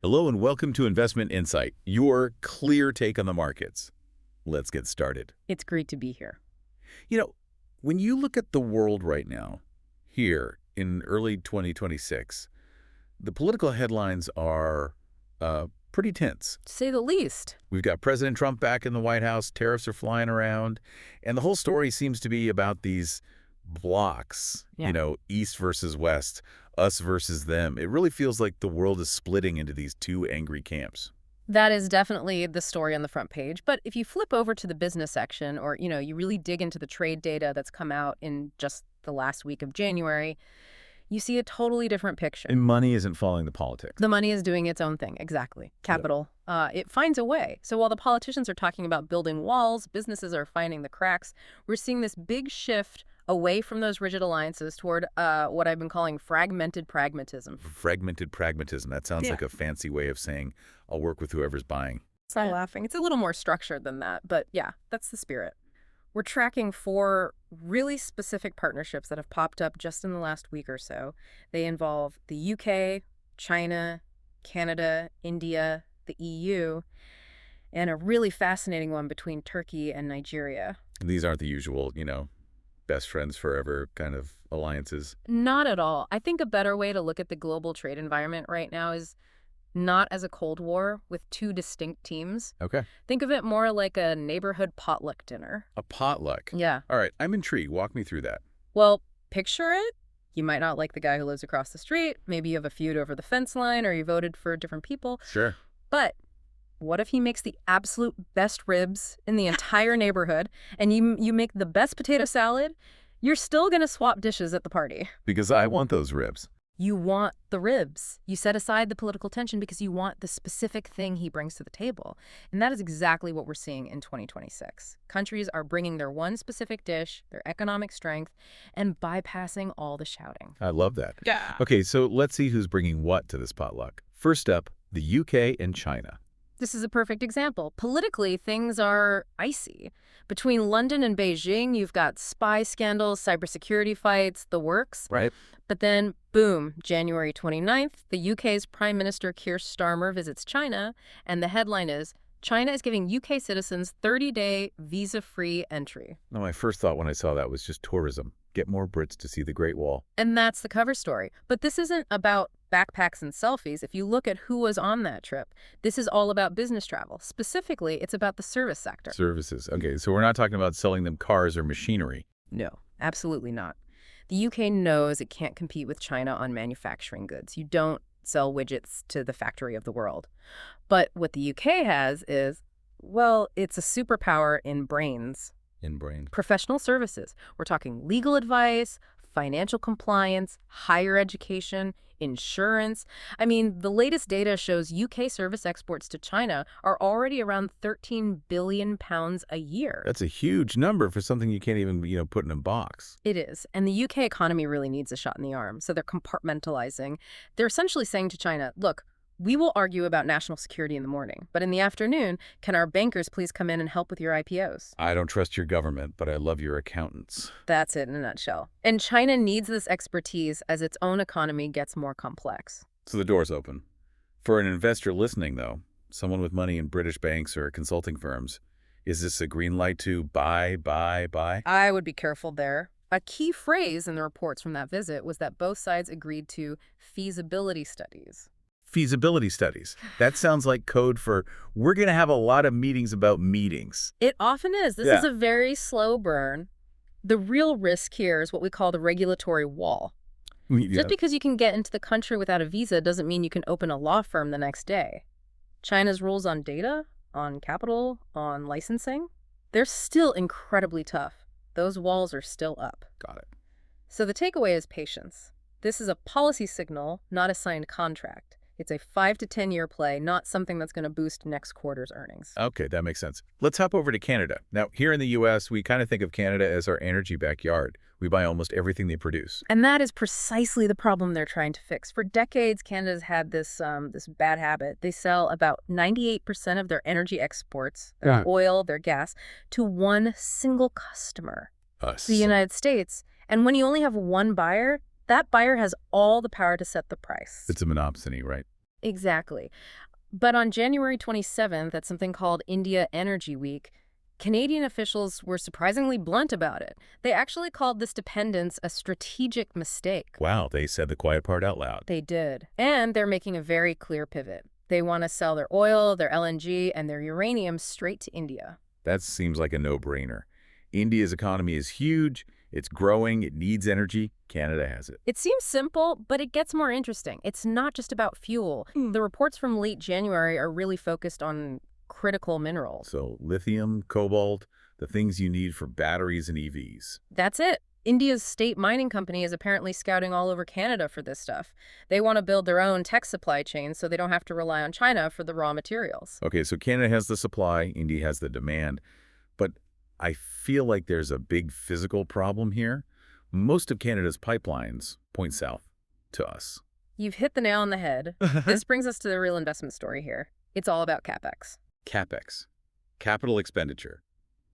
Hello and welcome to Investment Insight, your clear take on the markets. Let's get started. It's great to be here. You know, when you look at the world right now, here in early 2026, the political headlines are pretty tense. To say the least. We've got President Trump back in the White House, tariffs are flying around, and the whole story seems to be about these blocks, East versus West, us versus them. It really feels like the world is splitting into these two angry camps. That is definitely the story on the front page. But if you flip over to the business section or, you really dig into the trade data that's come out in just the last week of January, you see a totally different picture. And money isn't following the politics. The money is doing its own thing. Exactly. Capital. It finds a way. So while the politicians are talking about building walls, businesses are finding the cracks, we're seeing this big shift away from those rigid alliances toward what I've been calling fragmented pragmatism. Fragmented pragmatism. That sounds like a fancy way of saying I'll work with whoever's buying. Stop laughing. It's a little more structured than that. But yeah, that's the spirit. We're tracking 4 really specific partnerships that have popped up just in the last week or so. They involve the UK, China, Canada, India, the EU, and a really fascinating one between Turkey and Nigeria. These aren't the usual, best friends forever kind of alliances. Not at all. I think a better way to look at the global trade environment right now is not as a Cold War with 2 distinct teams. Okay. Think of it more like a neighborhood potluck dinner. A potluck? Yeah. All right, I'm intrigued. Walk me through that. Well, picture it. You might not like the guy who lives across the street. Maybe you have a feud over the fence line or you voted for different people. Sure. But what if he makes the absolute best ribs in the entire neighborhood and you make the best potato salad? You're still going to swap dishes at the party. Because I want those ribs. You want the ribs. You set aside the political tension because you want the specific thing he brings to the table. And that is exactly what we're seeing in 2026. Countries are bringing their one specific dish, their economic strength, and bypassing all the shouting. I love that. Yeah. Okay, so let's see who's bringing what to this potluck. First up, the UK and China. This is a perfect example. Politically, things are icy. Between London and Beijing, you've got spy scandals, cybersecurity fights, the works. Right. But then, boom, January 29th, the UK's Prime Minister Keir Starmer visits China, and the headline is, China is giving UK citizens 30-day visa-free entry. Now, my first thought when I saw that was just tourism. Get more Brits to see the Great Wall. And that's the cover story. But this isn't about backpacks and selfies. If you look at who was on that trip, this is all about business travel. Specifically, it's about the service sector. Services. Okay, so we're not talking about selling them cars or machinery. No, absolutely not. The UK knows it can't compete with China on manufacturing goods. You don't sell widgets to the factory of the world. But what the UK has is, well, it's a superpower in brains. In brain. Professional services. We're talking legal advice, financial compliance, higher education, insurance. I mean, the latest data shows UK service exports to China are already around 13 billion pounds a year. That's a huge number for something you can't even, put in a box. It is. And the UK economy really needs a shot in the arm. So they're compartmentalizing. They're essentially saying to China, look, we will argue about national security in the morning, but in the afternoon, can our bankers please come in and help with your IPOs? I don't trust your government, but I love your accountants. That's it in a nutshell. And China needs this expertise as its own economy gets more complex. So the door's open. For an investor listening, though, someone with money in British banks or consulting firms, is this a green light to buy? I would be careful there. A key phrase in the reports from that visit was that both sides agreed to feasibility studies. Feasibility studies. That sounds like code for we're going to have a lot of meetings about meetings. It often is. This is a very slow burn. The real risk here is what we call the regulatory wall. Just because you can get into the country without a visa doesn't mean you can open a law firm the next day. China's rules on data, on capital, on licensing, they're still incredibly tough. Those walls are still up. Got it. So the takeaway is patience. This is a policy signal, not a signed contract. It's a 5 to 10 year play, not something that's going to boost next quarter's earnings. Okay, that makes sense. Let's hop over to Canada. Now, here in the U.S., we kind of think of Canada as our energy backyard. We buy almost everything they produce. And that is precisely the problem they're trying to fix. For decades, Canada's had this bad habit. They sell about 98% of their energy exports, their oil, their gas, to one single customer, Us. the United States. And when you only have one buyer, that buyer has all the power to set the price. It's a monopsony, right? Exactly. But on January 27th, at something called India Energy Week, Canadian officials were surprisingly blunt about it. They actually called this dependence a strategic mistake. Wow, they said the quiet part out loud. They did. And they're making a very clear pivot. They want to sell their oil, their LNG, and their uranium straight to India. That seems like a no-brainer. India's economy is huge, it's growing, it needs energy. Canada has it. It seems simple, but it gets more interesting. It's not just about fuel. The reports from late January are really focused on critical minerals. So lithium, cobalt, the things you need for batteries and EVs. That's it. India's state mining company is apparently scouting all over Canada for this stuff. They want to build their own tech supply chain so they don't have to rely on China for the raw materials. Okay, so Canada has the supply, India has the demand, but I feel like there's a big physical problem here. Most of Canada's pipelines point south to us. You've hit the nail on the head. This brings us to the real investment story here. It's all about CAPEX. CAPEX, capital expenditure.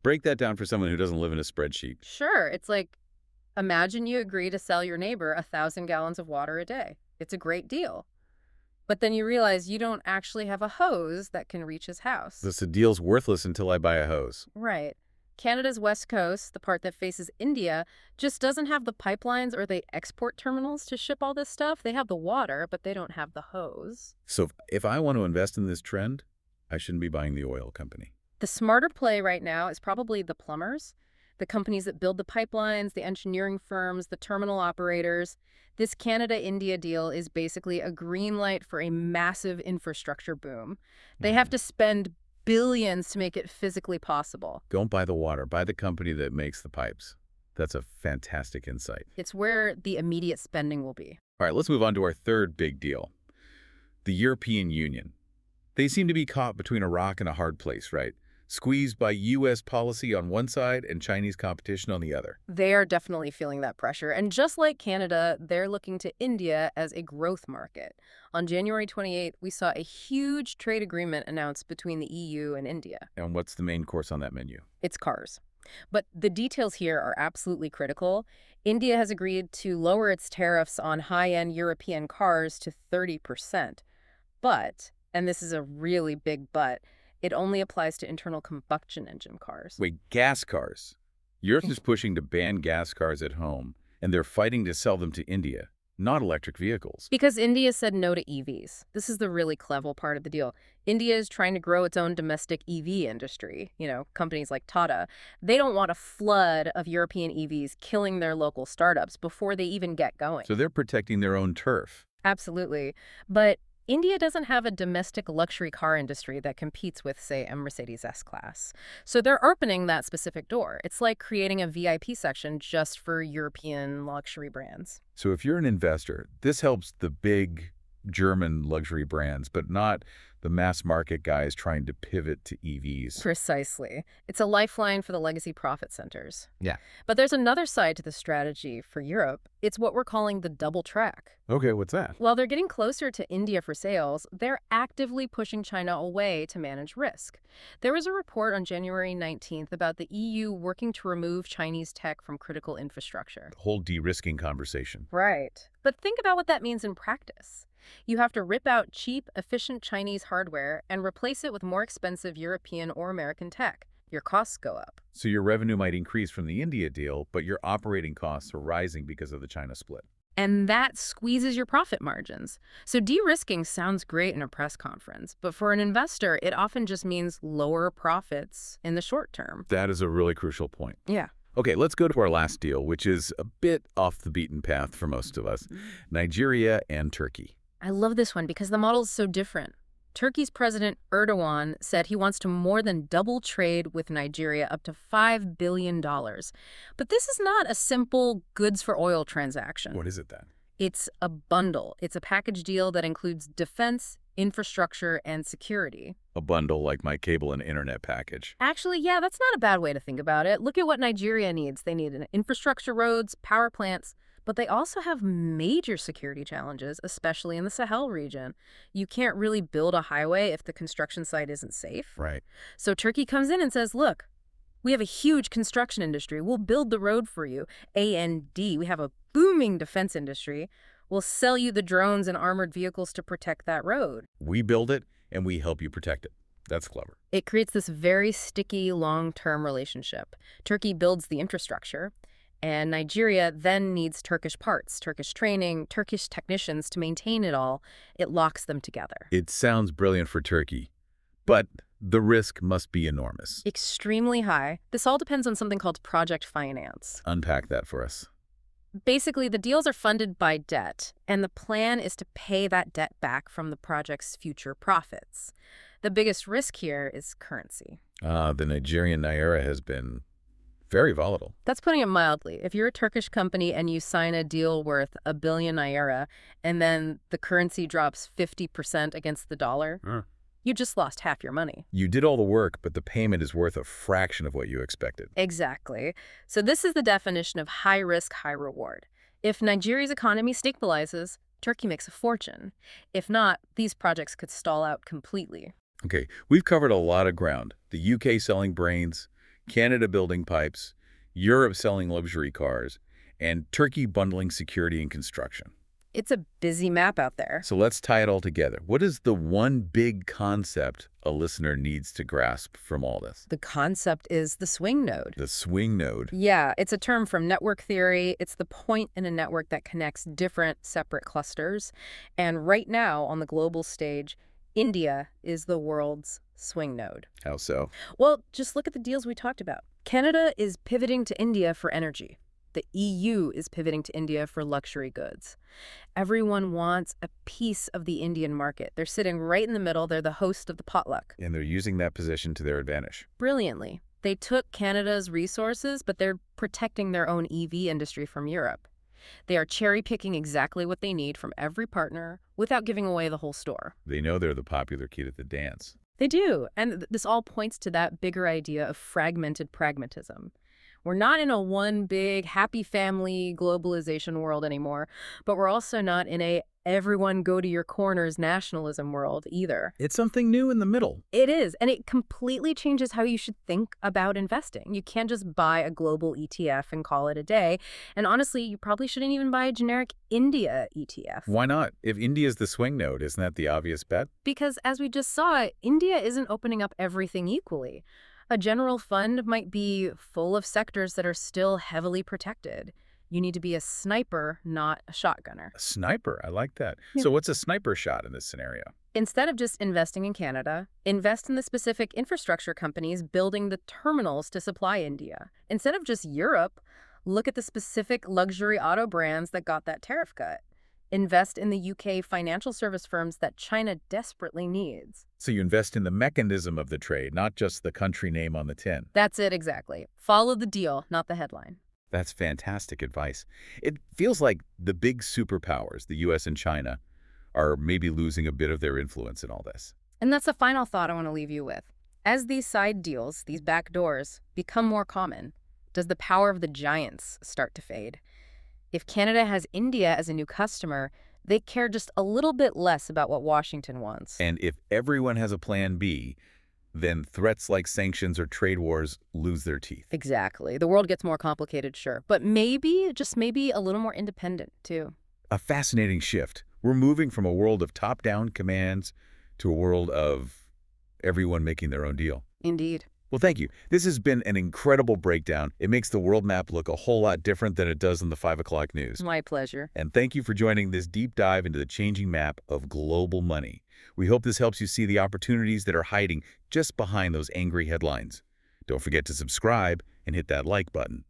Break that down for someone who doesn't live in a spreadsheet. Sure, it's like, imagine you agree to sell your neighbor 1,000 gallons of water a day. It's a great deal. But then you realize you don't actually have a hose that can reach his house. The deal's worthless until I buy a hose. Right. Canada's west coast, the part that faces India, just doesn't have the pipelines or the export terminals to ship all this stuff. They have the water, but they don't have the hose. So if I want to invest in this trend, I shouldn't be buying the oil company. The smarter play right now is probably the plumbers, the companies that build the pipelines, the engineering firms, the terminal operators. This Canada-India deal is basically a green light for a massive infrastructure boom. They have to spend billions to make it physically possible. Don't buy the water, buy the company that makes the pipes. That's a fantastic insight. It's where the immediate spending will be. All right, let's move on to our third big deal. The European Union. They seem to be caught between a rock and a hard place, right? Squeezed by U.S. policy on one side and Chinese competition on the other. They are definitely feeling that pressure. And just like Canada, they're looking to India as a growth market. On January 28th, we saw a huge trade agreement announced between the EU and India. And what's the main course on that menu? It's cars. But the details here are absolutely critical. India has agreed to lower its tariffs on high-end European cars to 30%. But, and this is a really big but, it only applies to internal combustion engine cars. Wait, gas cars. Europe is pushing to ban gas cars at home, and they're fighting to sell them to India, not electric vehicles. Because India said no to EVs. This is the really clever part of the deal. India is trying to grow its own domestic EV industry. You know, companies like Tata. They don't want a flood of European EVs killing their local startups before they even get going. So they're protecting their own turf. Absolutely. But India doesn't have a domestic luxury car industry that competes with, say, a Mercedes S-Class. So they're opening that specific door. It's like creating a VIP section just for European luxury brands. So if you're an investor, this helps the big German luxury brands, but not the mass market guys trying to pivot to EVs. Precisely. It's a lifeline for the legacy profit centers. Yeah. But there's another side to the strategy for Europe. It's what we're calling the double track. Okay, what's that? While they're getting closer to India for sales, they're actively pushing China away to manage risk. There was a report on January 19th about the EU working to remove Chinese tech from critical infrastructure. The whole de-risking conversation. Right. But think about what that means in practice. You have to rip out cheap, efficient Chinese hardware and replace it with more expensive European or American tech. Your costs go up. So your revenue might increase from the India deal, but your operating costs are rising because of the China split. And that squeezes your profit margins. So de-risking sounds great in a press conference, but for an investor, it often just means lower profits in the short term. That is a really crucial point. Yeah. Okay, let's go to our last deal, which is a bit off the beaten path for most of us. Nigeria and Turkey. I love this one because the model is so different. Turkey's President Erdogan said he wants to more than double trade with Nigeria up to $5 billion. But this is not a simple goods for oil transaction. What is it then? It's a bundle. It's a package deal that includes defense, infrastructure, and security. A bundle like my cable and internet package. Actually, yeah, that's not a bad way to think about it. Look at what Nigeria needs. They need an infrastructure, roads, power plants, but they also have major security challenges, especially in the Sahel region. You can't really build a highway if the construction site isn't safe. Right. So Turkey comes in and says, look, we have a huge construction industry. We'll build the road for you. A&D. We have a booming defense industry. We'll sell you the drones and armored vehicles to protect that road. We build it, and we help you protect it. That's clever. It creates this very sticky, long-term relationship. Turkey builds the infrastructure, and Nigeria then needs Turkish parts, Turkish training, Turkish technicians to maintain it all. It locks them together. It sounds brilliant for Turkey, but the risk must be enormous. Extremely high. This all depends on something called project finance. Unpack that for us. Basically, the deals are funded by debt, and the plan is to pay that debt back from the project's future profits. The biggest risk here is currency. The Nigerian naira has been very volatile. That's putting it mildly. If you're a Turkish company and you sign a deal worth 1 billion naira, and then the currency drops 50% against the dollar, you just lost half your money. You did all the work, but the payment is worth a fraction of what you expected. Exactly. So this is the definition of high risk, high reward. If Nigeria's economy stabilizes, Turkey makes a fortune. If not, these projects could stall out completely. Okay, we've covered a lot of ground. The UK selling brains, Canada building pipes, Europe selling luxury cars, and Turkey bundling security and construction. It's a busy map out there. So let's tie it all together. What is the one big concept a listener needs to grasp from all this? The concept is the swing node. The swing node. Yeah, it's a term from network theory. It's the point in a network that connects different separate clusters. And right now, on the global stage, India is the world's swing node. How so? Well, just look at the deals we talked about. Canada is pivoting to India for energy. The EU is pivoting to India for luxury goods. Everyone wants a piece of the Indian market. They're sitting right in the middle. They're the host of the potluck. And they're using that position to their advantage. Brilliantly. They took Canada's resources, but they're protecting their own EV industry from Europe. They are cherry-picking exactly what they need from every partner without giving away the whole store. They know they're the popular kid at the dance. They do. And this all points to that bigger idea of fragmented pragmatism. We're not in a one big happy family globalization world anymore, but we're also not in a everyone go to your corners nationalism world either. It's something new in the middle. It is, and it completely changes how you should think about investing. You can't just buy a global ETF and call it a day. And honestly, you probably shouldn't even buy a generic India ETF. Why not? If India's the swing node, isn't that the obvious bet? Because as we just saw, India isn't opening up everything equally. A general fund might be full of sectors that are still heavily protected. You need to be a sniper, not a shotgunner. A sniper, I like that. Yeah. So what's a sniper shot in this scenario? Instead of just investing in Canada, invest in the specific infrastructure companies building the terminals to supply India. Instead of just Europe, look at the specific luxury auto brands that got that tariff cut. Invest in the UK financial service firms that China desperately needs. So you invest in the mechanism of the trade, not just the country name on the tin. That's it exactly. Follow the deal, not the headline. That's fantastic advice. It feels like the big superpowers, the US and China, are maybe losing a bit of their influence in all this. And that's the final thought I want to leave you with. As these side deals, these back doors, become more common, does the power of the giants start to fade? If Canada has India as a new customer, they care just a little bit less about what Washington wants. And if everyone has a plan B, then threats like sanctions or trade wars lose their teeth. Exactly. The world gets more complicated, sure. But maybe, just maybe, a little more independent, too. A fascinating shift. We're moving from a world of top-down commands to a world of everyone making their own deal. Indeed. Well, thank you. This has been an incredible breakdown. It makes the world map look a whole lot different than it does in the 5 o'clock news. My pleasure. And thank you for joining this deep dive into the changing map of global money. We hope this helps you see the opportunities that are hiding just behind those angry headlines. Don't forget to subscribe and hit that like button.